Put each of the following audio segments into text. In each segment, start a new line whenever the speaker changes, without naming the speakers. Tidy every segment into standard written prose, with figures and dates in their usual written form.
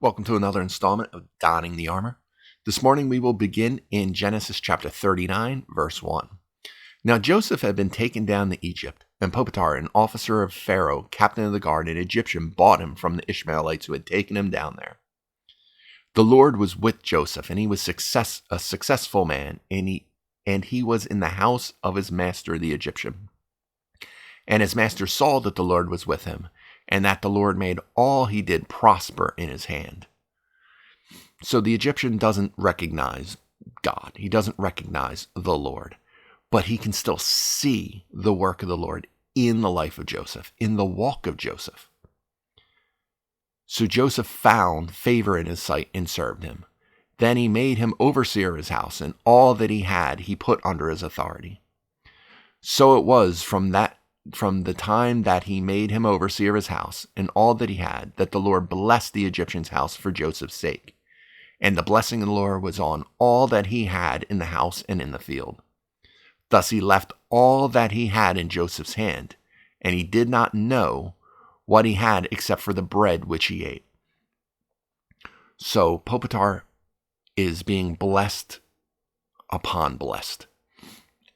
Welcome to another installment of Donning the Armor. This morning we will begin in Genesis chapter 39, verse 1. Now Joseph had been taken down to Egypt, and Potiphar, an officer of Pharaoh, captain of the guard, an Egyptian, bought him from the Ishmaelites who had taken him down there. The Lord was with Joseph, and he was a successful man, and he was in the house of his master the Egyptian. And his master saw that the Lord was with him, and that the Lord made all he did prosper in his hand. So the Egyptian doesn't recognize God. He doesn't recognize the Lord. But he can still see the work of the Lord in the life of Joseph, in the walk of Joseph. So Joseph found favor in his sight and served him. Then he made him overseer of his house, and all that he had he put under his authority. So it was from the time that he made him overseer of his house and all that he had, that the Lord blessed the Egyptian's house for Joseph's sake. And the blessing of the Lord was on all that he had in the house and in the field. Thus he left all that he had in Joseph's hand, and he did not know what he had except for the bread which he ate. So Potiphar is being blessed upon blessed.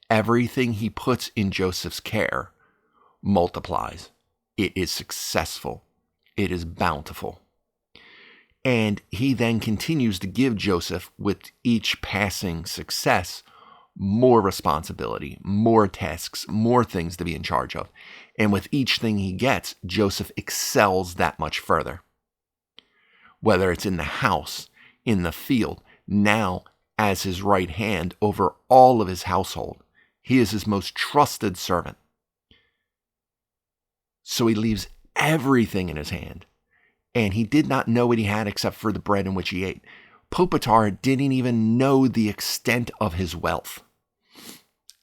Everything he puts in Joseph's care multiplies. It is successful. It is bountiful. And he then continues to give Joseph, with each passing success, more responsibility, more tasks, more things to be in charge of. And with each thing he gets, Joseph excels that much further. Whether it's in the house, in the field, now as his right hand over all of his household, he is his most trusted servant. So he leaves everything in his hand. And he did not know what he had except for the bread in which he ate. Potiphar didn't even know the extent of his wealth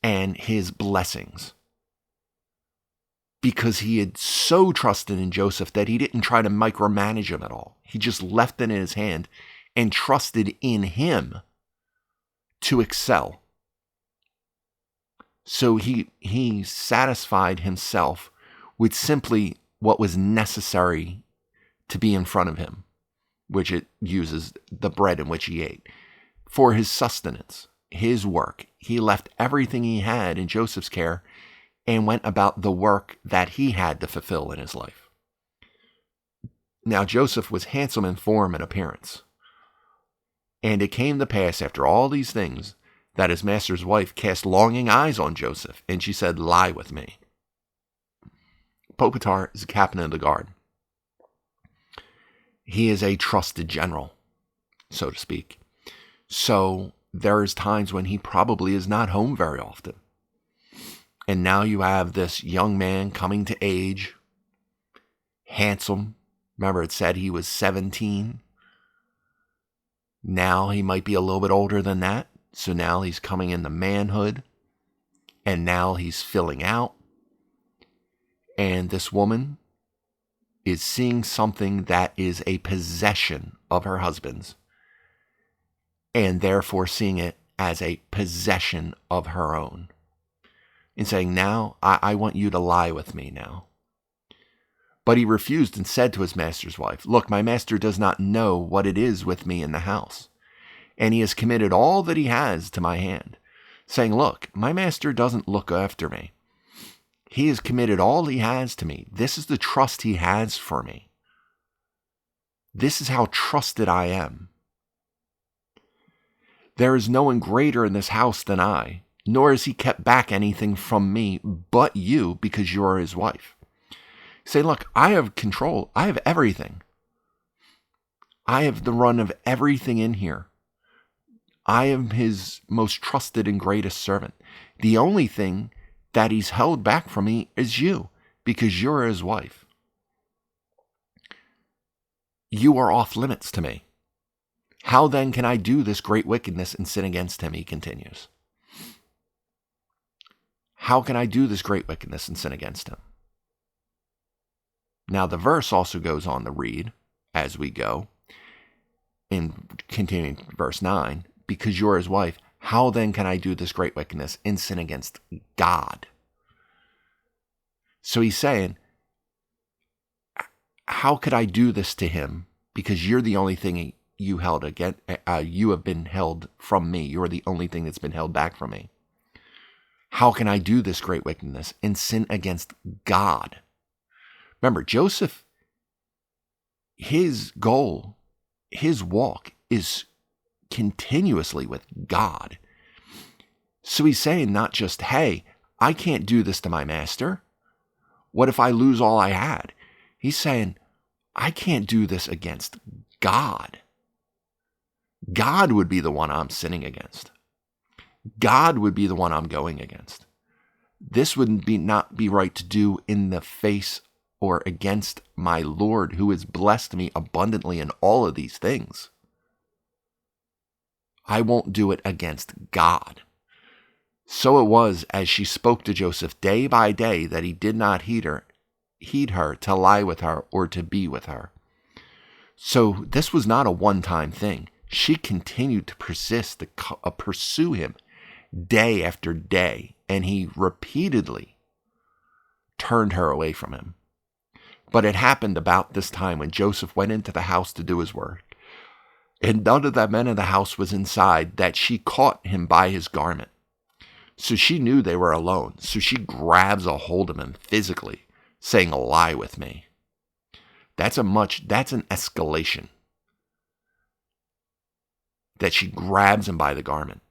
and his blessings, because he had so trusted in Joseph that he didn't try to micromanage him at all. He just left it in his hand and trusted in him to excel. So he satisfied himself with simply what was necessary to be in front of him, which it uses the bread in which he ate. For his sustenance, his work, he left everything he had in Joseph's care and went about the work that he had to fulfill in his life. Now Joseph was handsome in form and appearance. And it came to pass after all these things that his master's wife cast longing eyes on Joseph, and she said, "Lie with me." Potiphar is a captain of the guard. He is a trusted general, so to speak. So there's times when he probably is not home very often. And now you have this young man coming to age, handsome. Remember, it said he was 17. Now he might be a little bit older than that. So now he's coming into manhood. And now he's filling out. And this woman is seeing something that is a possession of her husband's, and therefore seeing it as a possession of her own, and saying, now, I want you to lie with me now. But he refused and said to his master's wife, "Look, my master does not know what it is with me in the house, and he has committed all that he has to my hand," saying, "Look, my master doesn't look after me. He has committed all he has to me. This is the trust he has for me. This is how trusted I am. There is no one greater in this house than I, nor has he kept back anything from me but you, because you are his wife." Say, look, I have control. I have everything. I have the run of everything in here. I am his most trusted and greatest servant. The only thing that he's held back from me is you, because you're his wife. You are off limits to me. How then can I do this great wickedness and sin against him? He continues. How can I do this great wickedness and sin against him? Now the verse also goes on to read, as we go, in continuing verse 9, because you're his wife, how then can I do this great wickedness and sin against God? So he's saying, how could I do this to him because you're the only thing you have been held from me. You're the only thing that's been held back from me. How can I do this great wickedness and sin against God? Remember, Joseph, his goal, his walk is continuously with God. So he's saying not just, hey, I can't do this to my master. What if I lose all I had? He's saying, I can't do this against God. God would be the one I'm sinning against. God would be the one I'm going against. This wouldn't not be right to do in the face or against my Lord, who has blessed me abundantly in all of these things. I won't do it against God. So it was as she spoke to Joseph day by day that he did not heed her to lie with her or to be with her. So this was not a one-time thing. She continued to persist, to pursue him day after day, and he repeatedly turned her away from him. But it happened about this time when Joseph went into the house to do his work, and none of the men of the house was inside, that she caught him by his garment. So she knew they were alone. So she grabs a hold of him physically, saying, lie with me. That's an escalation. That she grabs him by the garment.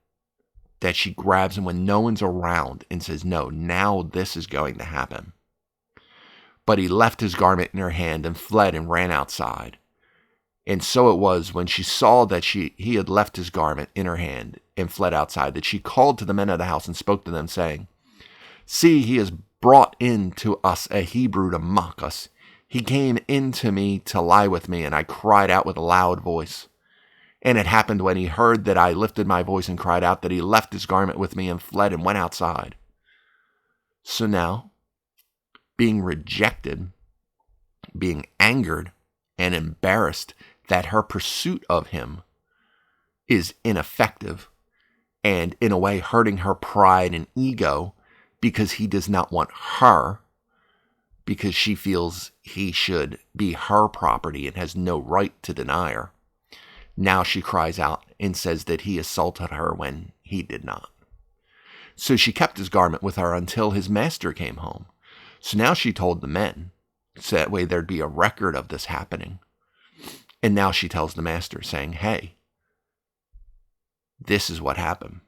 That she grabs him when no one's around and says, no, now this is going to happen. But he left his garment in her hand and fled and ran outside. And so it was when she saw that he had left his garment in her hand and fled outside, that she called to the men of the house and spoke to them, saying, see, he has brought in to us a Hebrew to mock us. He came in to me to lie with me, and I cried out with a loud voice. And it happened when he heard that I lifted my voice and cried out, that he left his garment with me and fled and went outside. So now, being rejected, being angered and embarrassed that her pursuit of him is ineffective and in a way hurting her pride and ego because he does not want her, because she feels he should be her property and has no right to deny her. Now she cries out and says that he assaulted her when he did not. So she kept his garment with her until his master came home. So now she told the men, so that way there'd be a record of this happening. And now she tells the master, saying, hey, this is what happened.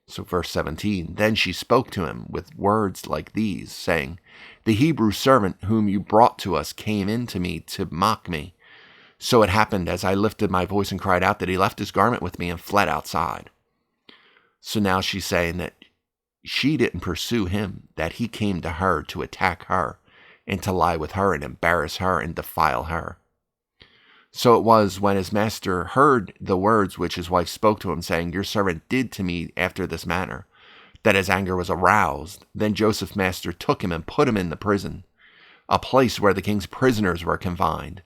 So verse 17, then she spoke to him with words like these, saying, the Hebrew servant whom you brought to us came in to me to mock me. So it happened as I lifted my voice and cried out, that he left his garment with me and fled outside. So now she's saying that she didn't pursue him, that he came to her to attack her and to lie with her and embarrass her and defile her. So it was when his master heard the words which his wife spoke to him, saying, your servant did to me after this manner, that his anger was aroused. Then Joseph's master took him and put him in the prison, a place where the king's prisoners were confined.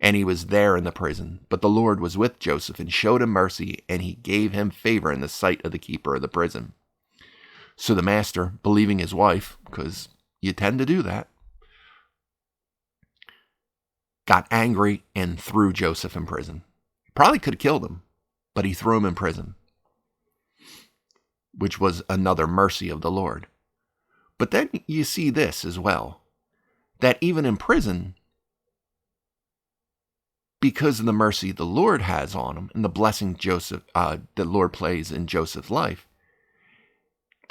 And he was there in the prison. But the Lord was with Joseph and showed him mercy, and he gave him favor in the sight of the keeper of the prison. So the master, believing his wife, because you tend to do that, got angry and threw Joseph in prison. Probably could have killed him, but he threw him in prison, which was another mercy of the Lord. But then you see this as well, that even in prison, because of the mercy the Lord has on him and the blessing the Lord plays in Joseph's life,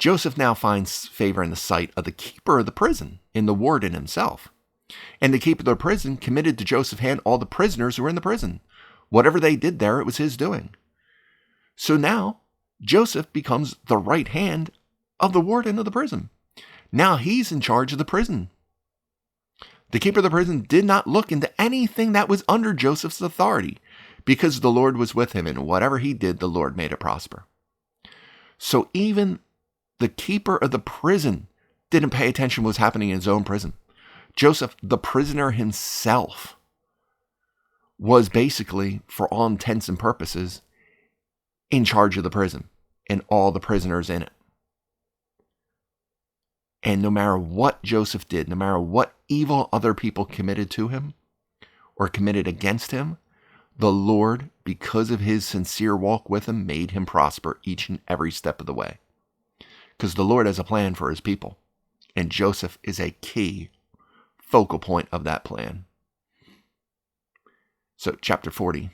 Joseph now finds favor in the sight of the keeper of the prison, in the warden himself. And the keeper of the prison committed to Joseph's hand all the prisoners who were in the prison. Whatever they did there, it was his doing. So now Joseph becomes the right hand of the warden of the prison. Now he's in charge of the prison. The keeper of the prison did not look into anything that was under Joseph's authority, because the Lord was with him, and whatever he did, the Lord made it prosper. So even the keeper of the prison didn't pay attention to what was happening in his own prison. Joseph, the prisoner himself, was basically, for all intents and purposes, in charge of the prison and all the prisoners in it. And no matter what Joseph did, no matter what evil other people committed to him or committed against him, The Lord, because of his sincere walk with him, made him prosper each and every step of the way. Because the Lord has a plan for his people, and Joseph is a key focal point of that plan. So, chapter 40.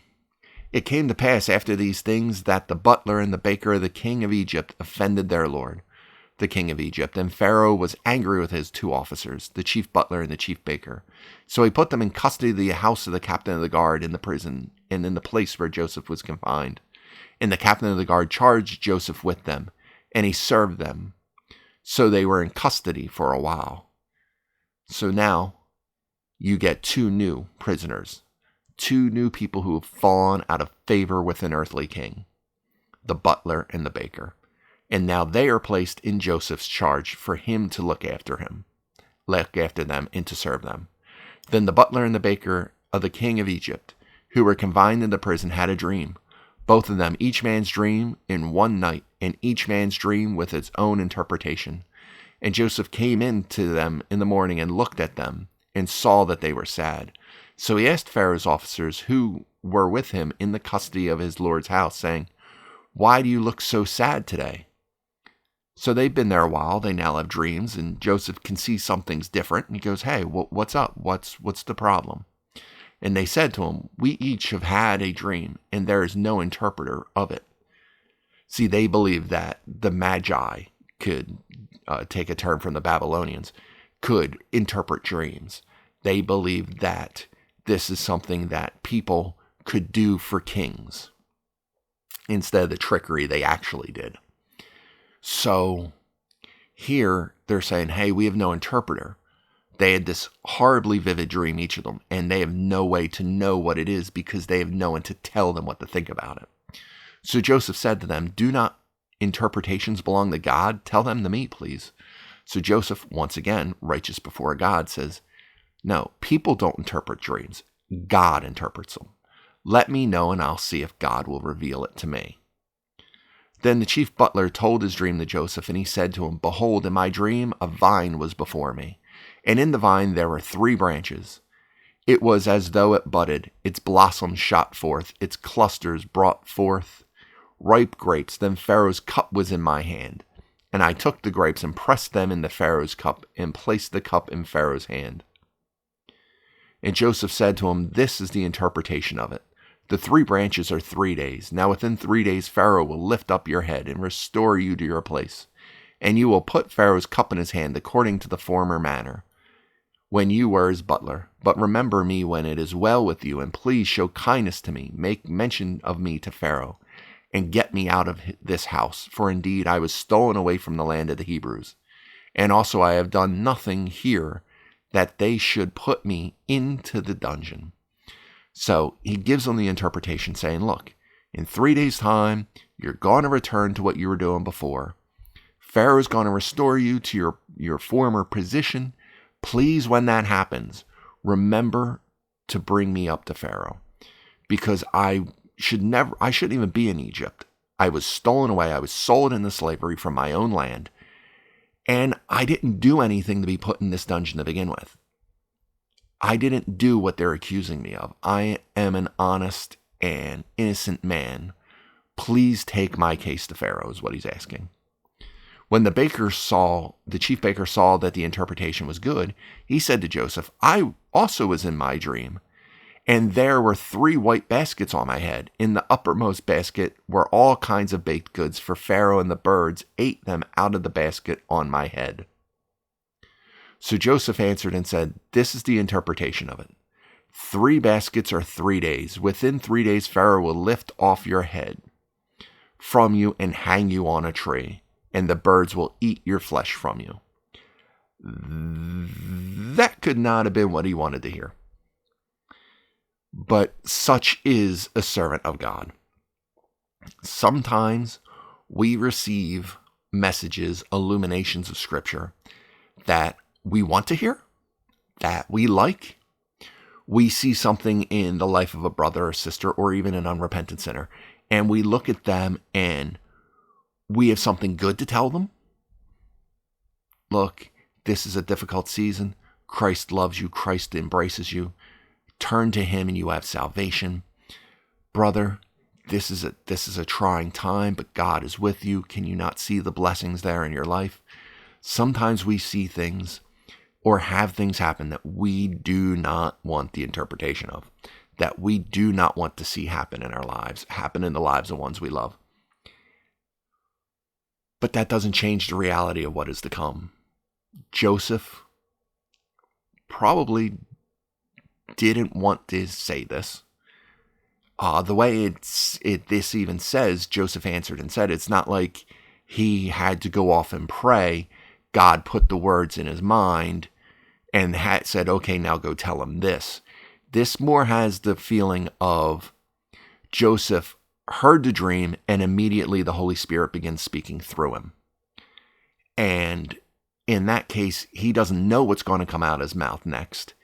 It came to pass after these things that the butler and the baker of the king of Egypt offended their lord, the king of Egypt, and Pharaoh was angry with his 2 officers, the chief butler and the chief baker. So he put them in custody of the house of the captain of the guard in the prison, and in the place where Joseph was confined. And the captain of the guard charged Joseph with them, and he served them. So they were in custody for a while. So now you get 2 new prisoners, 2 new people who have fallen out of favor with an earthly king, the butler and the baker. And now they are placed in Joseph's charge for him to look after them, and to serve them. Then the butler and the baker of the king of Egypt, who were confined in the prison, had a dream. Both of them, each man's dream in one night, and each man's dream with its own interpretation. And Joseph came in to them in the morning and looked at them, and saw that they were sad. So he asked Pharaoh's officers who were with him in the custody of his lord's house, saying, "Why do you look so sad today?" So they've been there a while. They now have dreams, and Joseph can see something's different. And he goes, "Hey, what's up? What's the problem?" And they said to him, "We each have had a dream, and there is no interpreter of it." See, they believe that the Magi could take a term from the Babylonians, could interpret dreams. They believe that this is something that people could do for kings instead of the trickery they actually did. So here they're saying, hey, we have no interpreter. They had this horribly vivid dream, each of them, and they have no way to know what it is because they have no one to tell them what to think about it. So Joseph said to them, "Do not interpretations belong to God? Tell them to me, please." So Joseph, once again, righteous before God, says, "No, people don't interpret dreams. God interprets them. Let me know and I'll see if God will reveal it to me." Then the chief butler told his dream to Joseph, and he said to him, "Behold, in my dream a vine was before me, and in the vine there were 3 branches. It was as though it budded, its blossoms shot forth, its clusters brought forth ripe grapes. Then Pharaoh's cup was in my hand, and I took the grapes and pressed them in the Pharaoh's cup, and placed the cup in Pharaoh's hand." And Joseph said to him, "This is the interpretation of it. The 3 branches are 3 days. Now within 3 days Pharaoh will lift up your head and restore you to your place. And you will put Pharaoh's cup in his hand according to the former manner, when you were his butler. But remember me when it is well with you, and please show kindness to me. Make mention of me to Pharaoh, and get me out of this house. For indeed I was stolen away from the land of the Hebrews. And also I have done nothing here that they should put me into the dungeon." So he gives them the interpretation saying, look, in 3 days' time, you're going to return to what you were doing before. Pharaoh's going to restore you to your former position. Please, when that happens, remember to bring me up to Pharaoh, because I shouldn't even be in Egypt. I was stolen away. I was sold into slavery from my own land, and I didn't do anything to be put in this dungeon to begin with. I didn't do what they're accusing me of. I am an honest and innocent man. Please take my case to Pharaoh, is what he's asking. When the chief baker saw that the interpretation was good, he said to Joseph, "I also was in my dream, and there were 3 white baskets on my head. In the uppermost basket were all kinds of baked goods, for Pharaoh and the birds ate them out of the basket on my head." So Joseph answered and said, "This is the interpretation of it. 3 baskets are 3 days. Within 3 days, Pharaoh will lift off your head from you and hang you on a tree, and the birds will eat your flesh from you." That could not have been what he wanted to hear. But such is a servant of God. Sometimes we receive messages, illuminations of Scripture that we want to hear, that we like. We see something in the life of a brother or sister, or even an unrepentant sinner, and we look at them and we have something good to tell them. Look, this is a difficult season. Christ loves you. Christ embraces you. Turn to him and you have salvation. brother, this is a trying time, but God is with you. Can you not see the blessings there in your life? Sometimes we see things or have things happen that we do not want the interpretation of, that we do not want to see happen in our lives, happen in the lives of ones we love. But that doesn't change the reality of what is to come. Joseph probably didn't want to say this. The way this even says, Joseph answered and said, it's not like he had to go off and pray. God put the words in his mind and said, okay, now go tell him this. This more has the feeling of Joseph heard the dream and immediately the Holy Spirit begins speaking through him. And in that case, he doesn't know what's going to come out of his mouth next.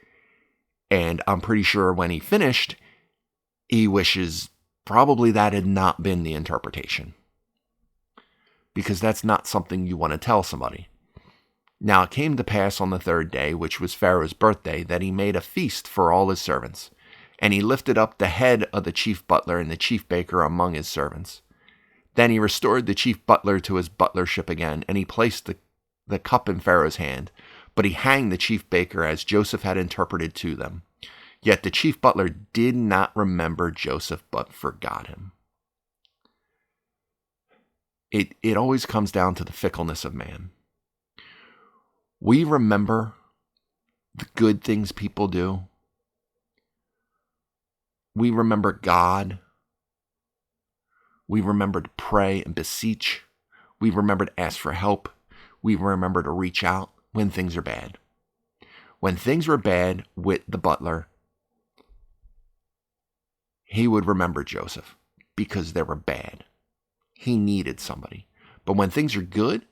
And I'm pretty sure when he finished, he wishes probably that had not been the interpretation. Because that's not something you want to tell somebody. Now it came to pass on the third day, which was Pharaoh's birthday, that he made a feast for all his servants. And he lifted up the head of the chief butler and the chief baker among his servants. Then he restored the chief butler to his butlership again, and he placed the cup in Pharaoh's hand. But he hanged the chief baker as Joseph had interpreted to them. Yet the chief butler did not remember Joseph, but forgot him. It always comes down to the fickleness of man. We remember the good things people do. We remember God. We remember to pray and beseech. We remember to ask for help. We remember to reach out when things are bad. When things were bad with the butler, he would remember Joseph because they were bad. He needed somebody. But when things are good,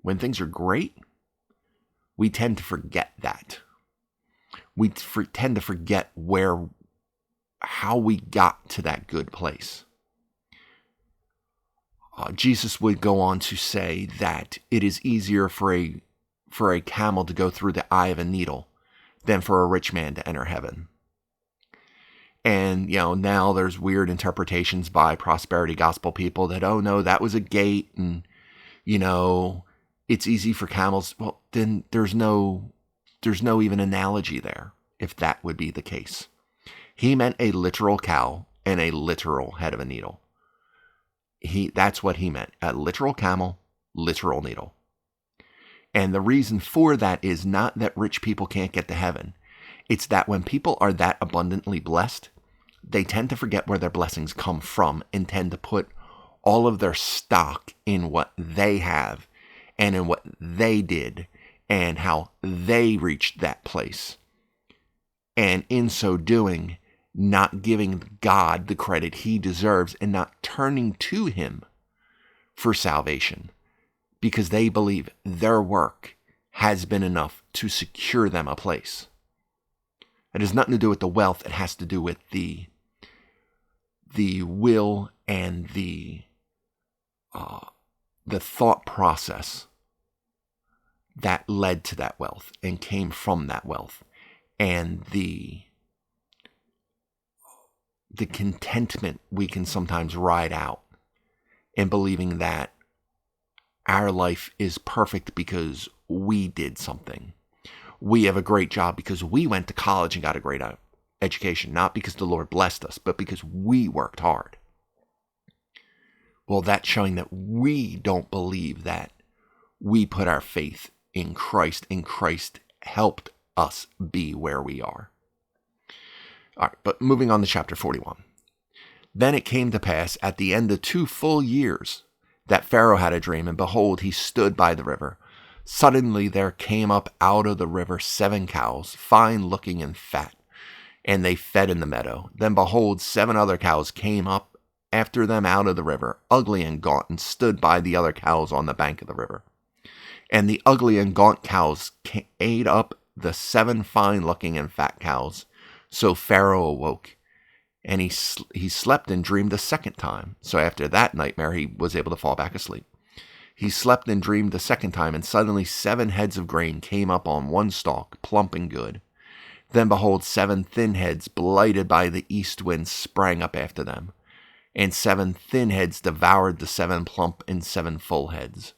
when things are great, we tend to forget that. We tend to forget how we got to that good place. Jesus would go on to say that it is easier for a camel to go through the eye of a needle than for a rich man to enter heaven. And, now there's weird interpretations by prosperity gospel people that, oh no, that was a gate and, it's easy for camels. Well, then there's no even analogy there if that would be the case. He meant a literal cow and a literal head of a needle. That's what he meant. A literal camel, literal needle. And the reason for that is not that rich people can't get to heaven. It's that when people are that abundantly blessed, they tend to forget where their blessings come from and tend to put all of their stock in what they have and in what they did and how they reached that place. And in so doing, not giving God the credit he deserves and not turning to him for salvation because they believe their work has been enough to secure them a place. It has nothing to do with the wealth. It has to do with the will and the thought process that led to that wealth and came from that wealth, and the contentment we can sometimes ride out in believing that our life is perfect because we did something. We have a great job because we went to college and got a great education, not because the Lord blessed us, but because we worked hard. Well, that's showing that we don't believe that we put our faith in Christ, and Christ helped us be where we are. All right, but moving on to chapter 41. Then it came to pass at the end of 2 full years that Pharaoh had a dream, and behold, he stood by the river. Suddenly there came up out of the river 7 cows, fine looking and fat, and they fed in the meadow. Then behold, 7 other cows came up after them out of the river, ugly and gaunt, and stood by the other cows on the bank of the river. And the ugly and gaunt cows ate up the 7 fine looking and fat cows. So Pharaoh awoke, and he slept and dreamed a second time. So after that nightmare, he was able to fall back asleep. He slept and dreamed the second time, and suddenly 7 heads of grain came up on one stalk, plump and good. Then behold, 7 thin heads, blighted by the east wind, sprang up after them. And 7 thin heads devoured the 7 plump and 7 full heads.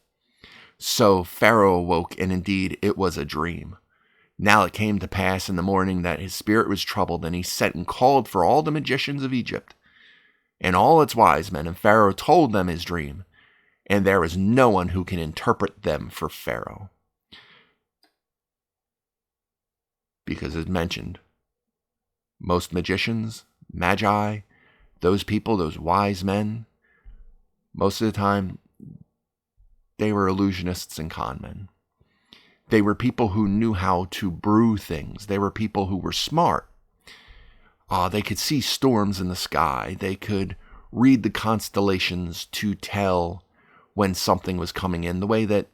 So Pharaoh awoke, and indeed it was a dream. Now it came to pass in the morning that his spirit was troubled, and he sent and called for all the magicians of Egypt, and all its wise men, and Pharaoh told them his dream, and there is no one who can interpret them for Pharaoh. Because as mentioned, most magicians, magi, those people, those wise men, most of the time, they were illusionists and con men. They were people who knew how to brew things. They were people who were smart. They could see storms in the sky. They could read the constellations to tell when something was coming in, the way that,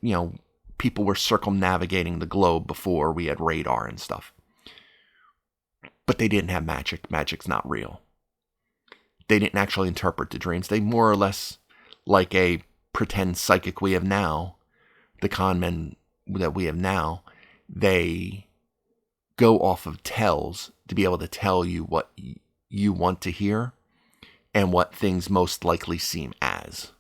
people were circumnavigating the globe before we had radar and stuff. But they didn't have magic. Magic's not real. They didn't actually interpret the dreams. They more or less, like a pretend psychic we have now, the con men that we have now, they go off of tells to be able to tell you what you want to hear and what things most likely seem as.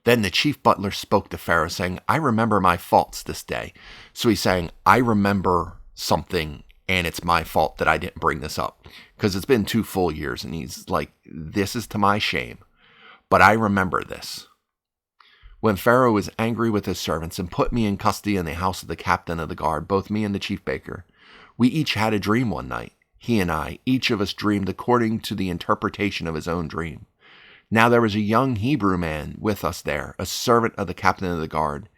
Then the chief butler spoke to Pharaoh, saying, I remember my faults this day. So he's saying, I remember something, and it's my fault that I didn't bring this up. Because it's been 2 full years, and he's like, this is to my shame. But I remember this. When Pharaoh was angry with his servants and put me in custody in the house of the captain of the guard, both me and the chief baker, we each had a dream one night. He and I, each of us dreamed according to the interpretation of his own dream. Now there was a young Hebrew man with us there, a servant of the captain of the guard,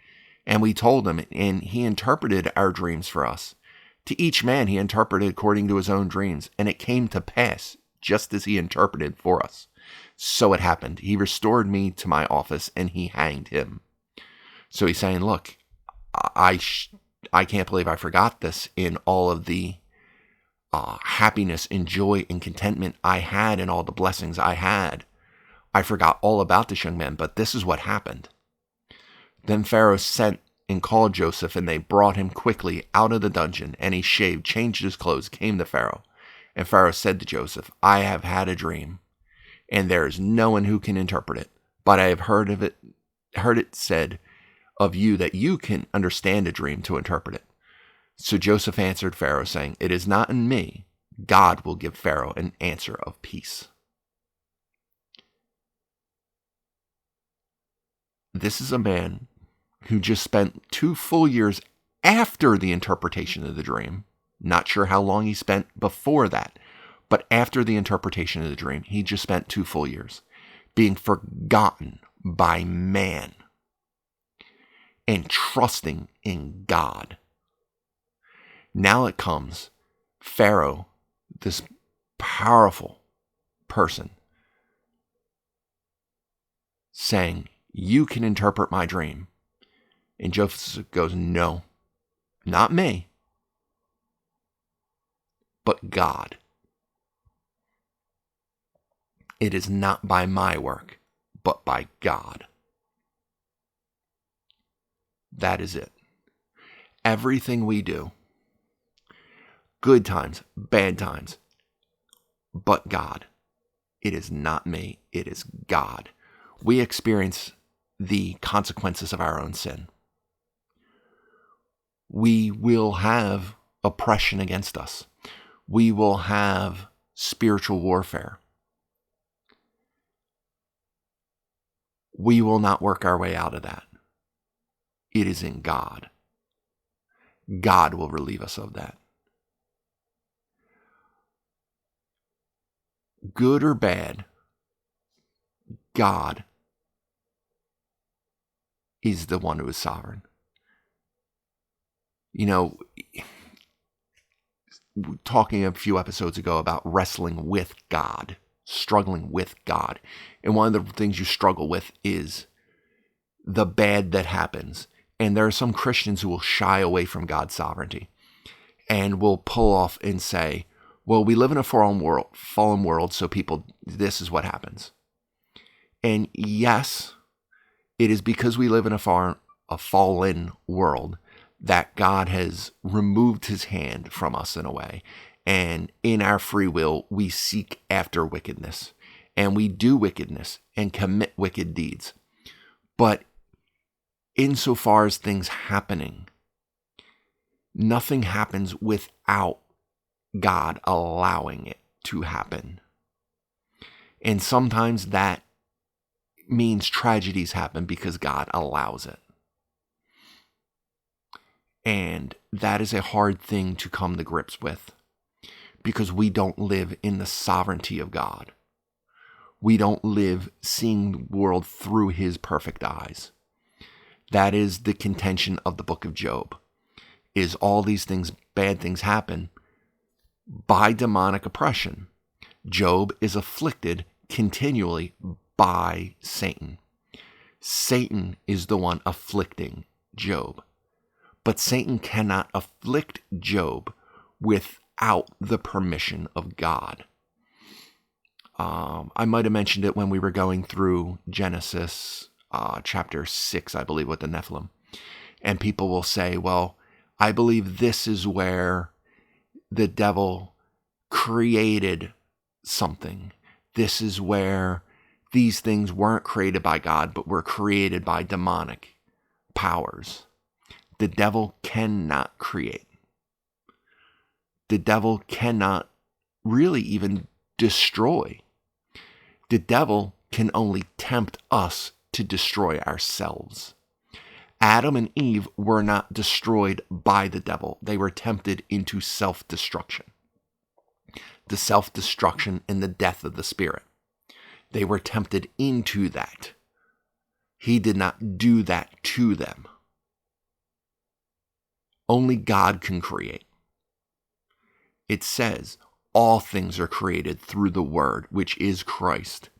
and we told him, and he interpreted our dreams for us. To each man he interpreted according to his own dreams, and it came to pass just as he interpreted for us. So it happened. He restored me to my office, and he hanged him. So he's saying, look, I can't believe I forgot this in all of the happiness and joy and contentment I had and all the blessings I had. I forgot all about this young man, but this is what happened. Then Pharaoh sent and called Joseph, and they brought him quickly out of the dungeon, and he shaved, changed his clothes, came to Pharaoh. And Pharaoh said to Joseph, I have had a dream, and there is no one who can interpret it, but I have heard it said of you that you can understand a dream to interpret it. So Joseph answered Pharaoh, saying, it is not in me. God will give Pharaoh an answer of peace. This is a man who just spent 2 full years after the interpretation of the dream. Not sure how long he spent before that, but after the interpretation of the dream, he just spent 2 full years being forgotten by man and trusting in God. Now it comes Pharaoh, this powerful person, saying, you can interpret my dream. And Joseph goes, no, not me, but God. It is not by my work, but by God. That is it. Everything we do, good times, bad times, but God. It is not me, it is God. We experience the consequences of our own sin. We will have oppression against us. We will have spiritual warfare. We will not work our way out of that. It is in God. God will relieve us of that. Good or bad, God is the one who is sovereign. Talking a few episodes ago about wrestling with God, struggling with God. And one of the things you struggle with is the bad that happens. And there are some Christians who will shy away from God's sovereignty and will pull off and say, well, we live in a fallen world, so this is what happens. And yes, it is because we live in a fallen world that God has removed his hand from us in a way. And in our free will, we seek after wickedness. And we do wickedness and commit wicked deeds. But insofar as things happening, nothing happens without God allowing it to happen. And sometimes that means tragedies happen because God allows it. And that is a hard thing to come to grips with, because we don't live in the sovereignty of God. We don't live seeing the world through his perfect eyes. That is the contention of the book of Job, is all these things, bad things happen by demonic oppression. Job is afflicted continually by Satan. Satan is the one afflicting Job. But Satan cannot afflict Job without the permission of God. I might have mentioned it when we were going through Genesis chapter 6, I believe, with the Nephilim. And people will say, well, I believe this is where the devil created something. This is where these things weren't created by God, but were created by demonic powers. The devil cannot create. The devil cannot really even destroy. The devil can only tempt us to destroy ourselves. Adam and Eve were not destroyed by the devil. They were tempted into self-destruction. The self-destruction and the death of the spirit. They were tempted into that. He did not do that to them. Only God can create. It says, all things are created through the Word, which is Christ.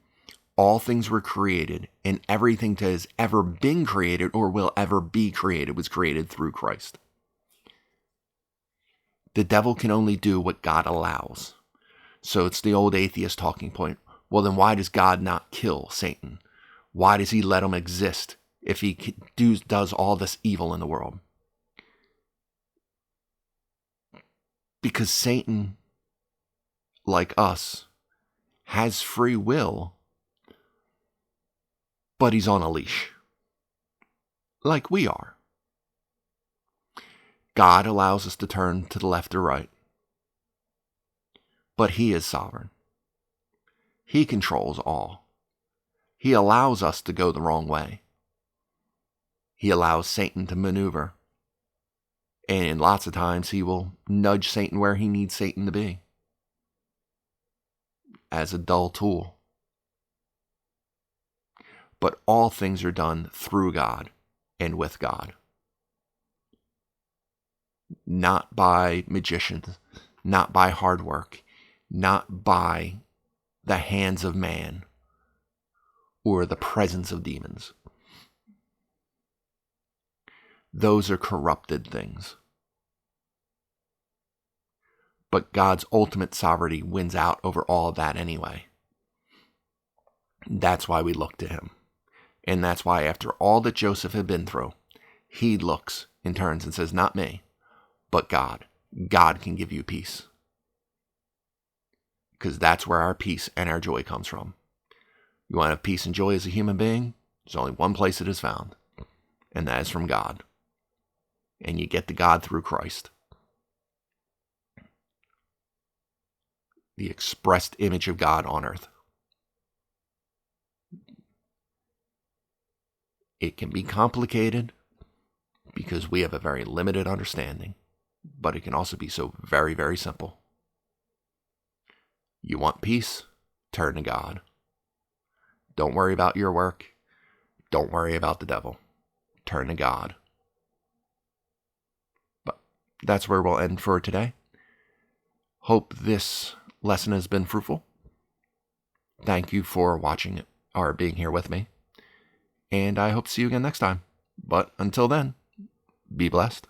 All things were created, and everything that has ever been created or will ever be created was created through Christ. The devil can only do what God allows. So it's the old atheist talking point. Well, then why does God not kill Satan? Why does he let him exist if he does all this evil in the world? Because Satan, like us, has free will, but he's on a leash, like we are. God allows us to turn to the left or right, but he is sovereign. He controls all. He allows us to go the wrong way. He allows Satan to maneuver. And lots of times he will nudge Satan where he needs Satan to be, as a dull tool. But all things are done through God and with God. Not by magicians, not by hard work, not by the hands of man or the presence of demons. Those are corrupted things. But God's ultimate sovereignty wins out over all of that anyway. That's why we look to him. And that's why after all that Joseph had been through, he looks and turns and says, not me, but God. God can give you peace. Because that's where our peace and our joy comes from. You want to have peace and joy as a human being? There's only one place it is found, and that is from God. And you get to God through Christ. The expressed image of God on earth. It can be complicated because we have a very limited understanding, but it can also be so very, very simple. You want peace? Turn to God. Don't worry about your work. Don't worry about the devil. Turn to God. But that's where we'll end for today. Hope this lesson has been fruitful. Thank you for watching it or being here with me. And I hope to see you again next time. But until then, be blessed.